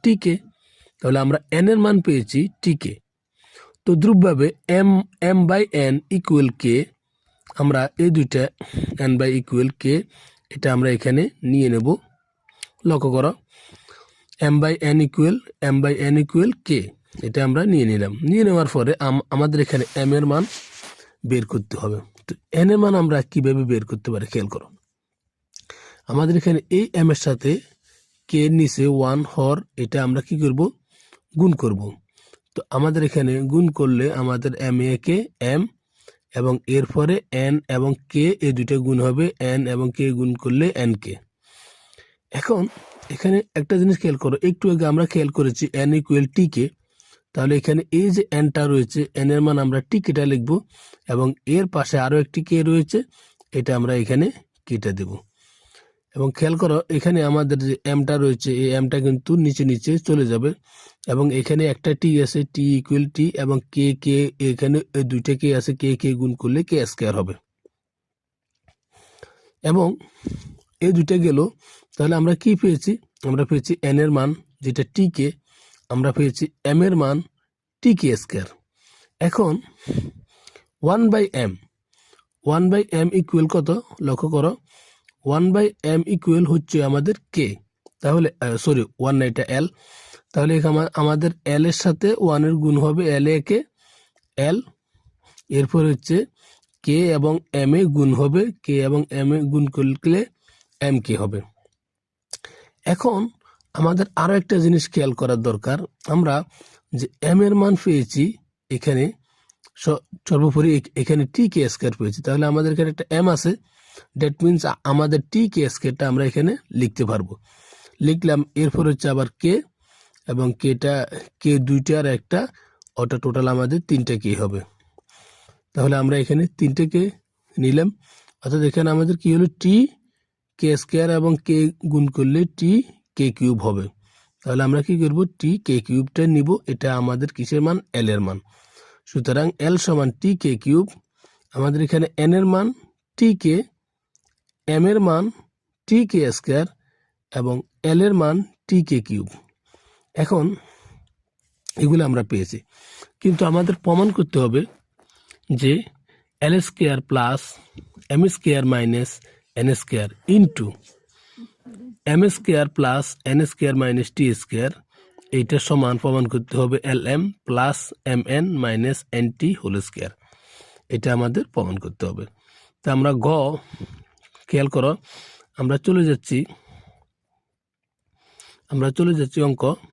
টিকে, তাহলে আমরা এন এর মান পেয়েছি টিকে। তো দ্রুপভাবে এম বাই এন ইকুয়াল কে, আমরা এই দুইটা এন বাই ইকুয়াল কে এটা আমরা এখানে নিয়ে নেব। লক্ষ্য করো, এম বাই এন ইকুয়াল কে, এটা আমরা নিয়ে নিলাম। নিয়ে নেওয়ার পরে আমাদের এখানে এম এর মান বের করতে হবে। তো এন এর মান আমরা কিভাবে বের করতে পারি খেয়াল করো। আমাদের এখানে এই এম এর সাথে কে নিচে 1 হর, এটা আমরা কি করব, গুণ করব। তো আমাদের এখানে গুণ করলে আমাদের এম এ কে এম, এবং এরপরে এন এবং কে এই দুইটা গুণ হবে, এন এবং কে গুণ করলে এন কে। এখন এখানে একটা জিনিস খেয়াল করো, একটু আগে আমরা খেয়াল করেছি এন ইকুয়াল টি কে, তাহলে এখানে এই যে এনটা রয়েছে, এন এর মান আমরা টি কেটা লিখব, এবং এর পাশে আরো একটি কে রয়েছে, এটা আমরা এখানে কেটে দেব। এবং খেয়াল করো এখানে আমাদের যে এমটা রয়েছে, এই এমটা কিন্তু নিচে নিচে চলে যাবে, এবং এখানে একটা টি আছে, টি ইকুয়াল টি, এবং কে কে এখানে দুইটা কে আছে, কে কে গুণ করলে কে স্কয়ার হবে। এবং এই দুইটা গেল, তাহলে আমরা কি পেয়েছি, আমরা পেয়েছি এন এর মান যেটা টি কে, আমরা পেয়েছি এম এর মান টি কে স্কয়ার। এখন 1 বাই এম ইকুয়াল কত, লক্ষ্য করো, 1 বাই এম ইকুয়াল হচ্ছে আমাদের কে, তাহলে সরি 1 না, এটা এল, তাহলে আমাদের এল এর সাথে 1 এর গুণ হবে, এল এ কে এল, এরপর হচ্ছে কে এবং এম এ গুণ হবে, কে এবং এম এ গুণ করলে এম কে হবে। এখন আমাদের আরো একটা জিনিস খেয়াল করার দরকার, আমরা যে এম এর মান পেয়েছি এখানে, সর্বোপরি এখানে টি কে স্কয়ার পেয়েছি, তাহলে আমাদের এখানে একটা এম আছে, দ্যাট মিনস আমাদের টি কে স্কয়ারটা আমরা এখানে লিখতে পারবো। লিখলাম, এরপর হচ্ছে আবার কে, এবং কেটা কে দুইটা আর একটা, ওটা টোটাল আমাদের 3টা কে হবে। তাহলে আমরা এখানে 3টে কে নিলাম, অর্থাৎ এখানে আমাদের কি হলো, টি কে স্কয়ার এবং কে গুণ করলে টি কে কিউব হবে। তাহলে আমরা কি করব, টি কে কিউবটা নিব, এটা আমাদের কিসের মান, এল এর মান। সুতরাং এল সমান টি কে কিউব, আমাদের এখানে এন এর মান টি কে, এম এর মান টি কে স্কয়ার, এবং এল এর মান টি কে কিউব। এখন এগুলো আমরা পেয়েছি, কিন্তু আমাদের প্রমাণ করতে হবে যে L square plus M square minus N square into M square plus N square minus T square, এইটা সমান প্রমাণ করতে হবে L M plus M N minus N T whole square, এটা আমাদের প্রমাণ করতে হবে। তা আমরা খেয়াল করো, আমরা চলে যাচ্ছি অঙ্ক